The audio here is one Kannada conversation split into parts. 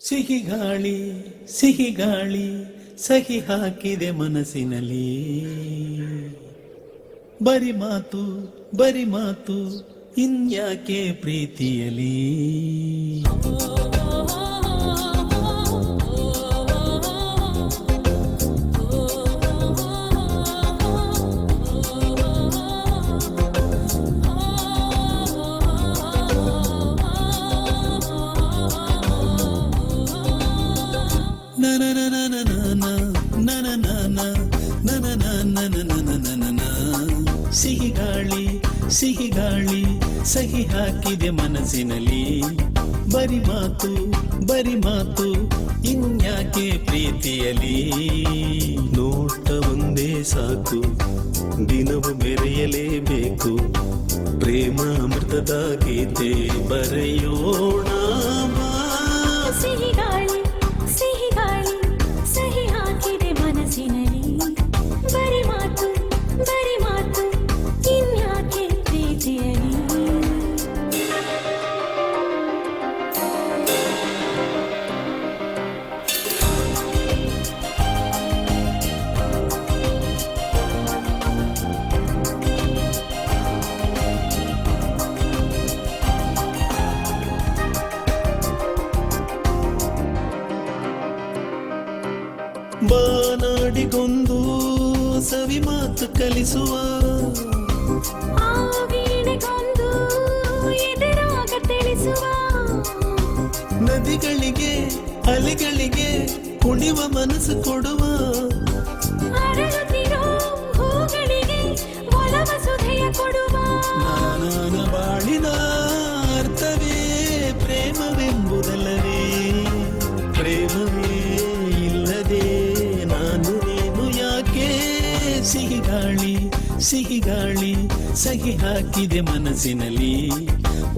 ಸಿಹಿ ಗಾಳಿ ಸಿಹಿ ಗಾಳಿ ಸಹಿ ಹಾಕಿದೆ ಮನಸ್ಸಿನಲ್ಲಿ. ಬರಿ ಮಾತು ಇನ್ಯಾಕೆ ಪ್ರೀತಿಯಲಿ. ಸಿಹಿ ಗಾಳಿ ಸಹಿ ಹಾಕಿದೆ ಮನಸ್ಸಿನಲ್ಲಿ. ಬರಿ ಮಾತು ಇನ್ಯಾಕೆ ಪ್ರೀತಿಯಲಿ. ನೋಟ ಒಂದೇ ಸಾಕು ದಿನವು ಮೆರೆಯಲೇಬೇಕು. ಪ್ರೇಮ ಅಮೃತದ ಗೀತೆ ಬರೆಯೋಣ. ಸಿಹಿ ಗಾಳಿ ಸಹಿ ಹಾಕಿದೆ ಮನಸ್ಸಿನಲ್ಲಿ. ಬರಿ ಮಾತು ಇನ್ಯಾಕೆ ಪ್ರೀತಿಯಲಿ. ಬಾನಾಡಿಗೊಂದು ಸವಿ ಮಾತು ಕಲಿಸುವ. ಆ ವೀಣೆಗೊಂದು ಎದುರಾಗ ತಿಳಿಸುವ. ನದಿಗಳಿಗೆ ಅಲೆಗಳಿಗೆ ಕುಣಿವ ಮನಸ್ಸು ಕೊಡುವ. ಅರಳುತ್ತಿರೋ ಹೂಗಳಿಗೆ ಒಲವ ಸುಧೆಯ ಕೊಡುವ. ನಾನಾನ ಬಾಳಿನ ಅರ್ಥವೇ ಪ್ರೇಮವೆಂಬುದಲ್ಲವೇ. ಪ್ರೇಮವೇ ಇಲ್ಲದೆ ನಾನು ನೀನು ಯಾಕೆ. ಸಿಹಿ ಗಾಳಿ ಸಹಿ ಹಾಕಿದೆ ಮನಸ್ಸಿನಲ್ಲಿ.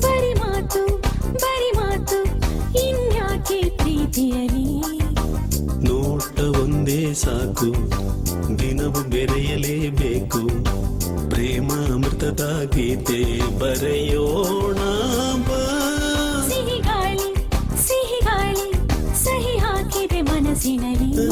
ಬರಿ ಮಾತು ಇನ್ಯಾಕೆ ಪ್ರೀತಿಯಲಿ. ನೋಟ ಒಂದೇ ಸಾಕು ದಿನವು ಬೆರೆಯಲೇಬೇಕು. ಪ್ರೇಮ ಅಮೃತದ ಗೀತೆ ಬರೆಯೋಣ. ಸಿಹಿ ಗಾಳಿ ಸಹಿ ಹಾಕಿದೆ ಮನಸ್ಸಿನಲ್ಲಿ.